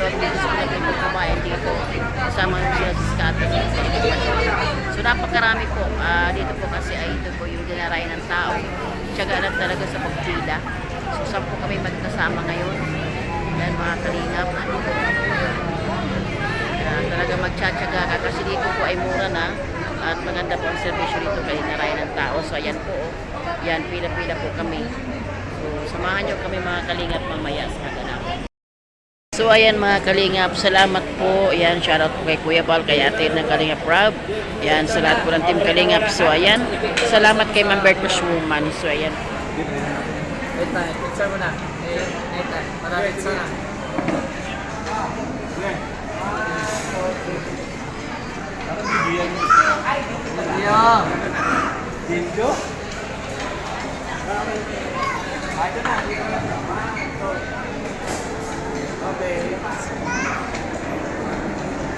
pangalawang beses ko na din po kumain dito. Kasama ko sila sa Scotty. So napakarami po. Dito po kasi ay ito po yung dinaray ng tao. Tiyaga lang talaga sa pagpila. So saan po kami magkasama ngayon. Yan mga kalingap. Talaga magtsatsaga ka kasi dito po ay mura na. At maganda po ang servisyo dito kay dinaray ng tao. So ayan po. Yan, pila-pila po kami. So samahan nyo kami mga kalingap mamaya sa kaganap. So ayan mga kalingap, salamat po. Ayan, shoutout po kay Kuya Bal, kay ate ng Kalingap Rob. Ayan, sa lahat po ng team Kalingap. So ayan, salamat kay Ma'am Bertus Woman. So ayan. Wait na, picture mo na. Wait na, maraming sana. Video. Video? Ito na. Okay.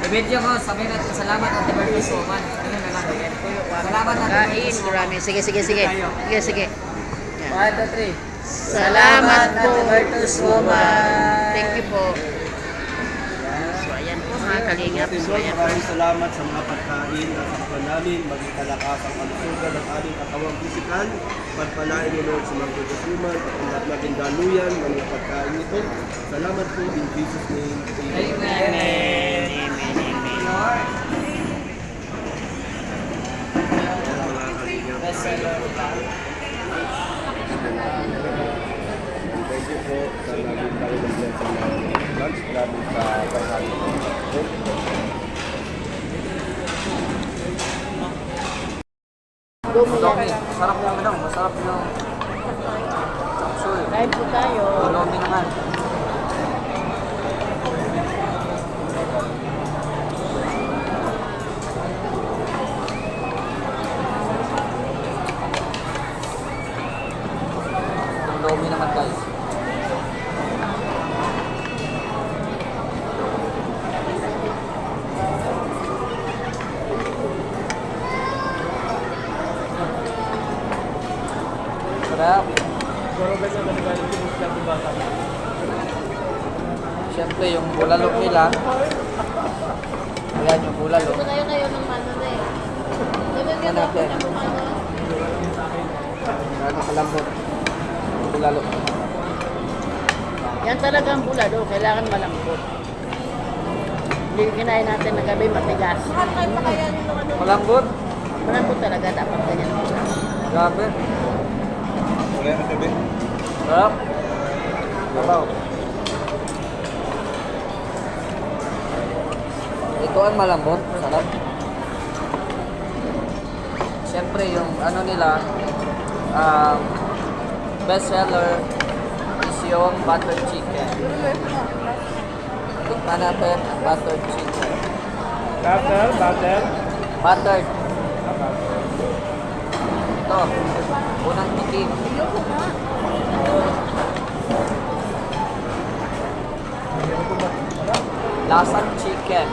I-video ko, sabihin natin salamat at Bertus Woman. Ano na lang. Salamat at Kain, marami. Sige. Sige. 1, 2, 3. Salamat po, Bertus Woman. Thank you po. So ayan po mga kalingap. So ayan po. Maraming salamat sa mga pagkain at sakpan namin, maging kalakas ang kalusugan ng aming katawang pisikal. Pagpalain mo Lord sa mga pagkasuman at ang naging daluyan ng mga pagkain nito. Salamat po in Jesus' name. Amen. Lord. Mga kalingap. Thank you po sa naging tayo ng blessing ng lunch namin sa pagkain. Masarap yung ano, masarap yung chapsul. Kain po tayo. Lomi naman. Yung lomi naman guys. Sarap. Siyempre yung bulalok nila. Ayan yung bulalok. Gusto kayo ng ano na eh. Yan natin. Ano kalambot. Yung bulalok. Yan talaga ang bulado. Kailangan malambot. Hindi kinain natin na gabi matigas. Kahit pa kaya nito ano. Malambot. Malambot talaga. Dapat ganyan. Grabe. Wala na gabi. Sarap. Sabaw. Ito ang malambot. Sarap. Siyempre yung ano nila, best seller is yung butter chicken. Tikman natin ang butter chicken. Butter. Ito, unang tikim. Lasang chicken.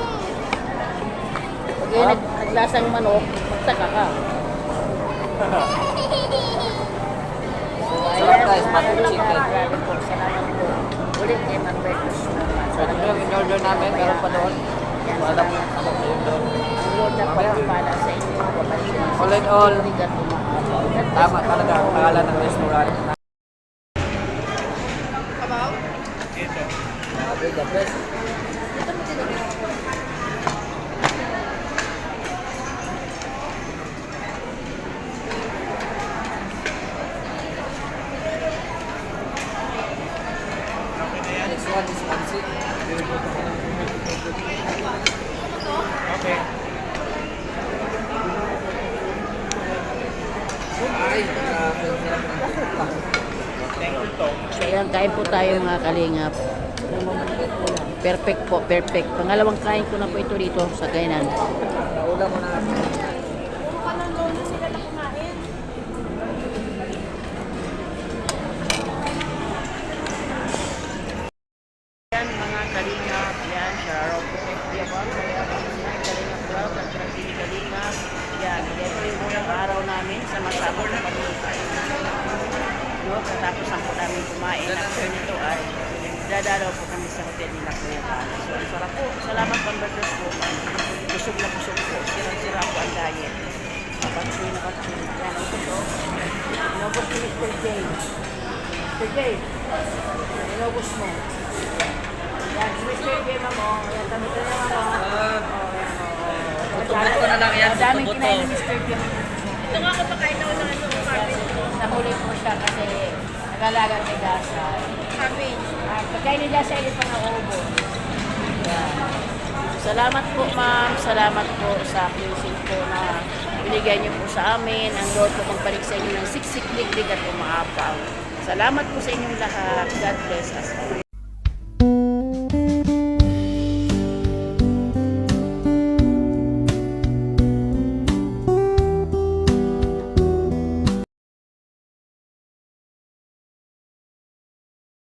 Pag yun naglasang manok, magtaka ka. So Sarap guys, butter chicken. Maraming po. Salamat po. Ulit kay Ma'am Bertus Woman. So ito yung in-order namin, meron pa doon. Alam mo, ano pa yun doon. Ang Lord na pagpapala sa inyo. All in all, Bigat umaabot. tama talaga ang pangalan ng restaurant. Grabe, the best. Next one is pancit. Okay. Ay, grabe. So ayan, kain po tayo mga kalingap. Perfect po, perfect. Pangalawang kain ko na po ito dito sa kainan. Naula mo na. Puro ka ng lolo sila na kumain. Yan mga kalingap, yan, shoutout po kay Kuya Bal, kaya po siya Kalingap Vlog at Trantini Kalingap. Yan, ito yung unang araw namin sa masabot na pagkain. No, katapos ang po namin kumain. After nito ay Dadalaw po kami sa hotel nila Kuya Bala. So, ang sarap po. Salamat Converters po. Busog na busog po. Sirang-sira po ang diet. Kapatsuy na kapatsuy na. Yan, ito po. Inubos ni Mr. J. Mr. J. Inubos mo. Yan, si Mr. J, mamo. Yan, tamit na naman mo. Buto na lang yan, Daming buto-buto. kinain ni Mr. J. Ito nga ako pakain ako ng Nahuli po siya kasi nag-alaga kay Dasa. cabbage. Pagkain ni Dasa, hindi pa nauubos. Yan. Salamat po ma'am, salamat po sa blessing po na binigay niyo po sa amin. Ang Lord po magbalik sa inyo ng siksik, liglig at umaapaw. Salamat po sa inyong lahat. God bless us all.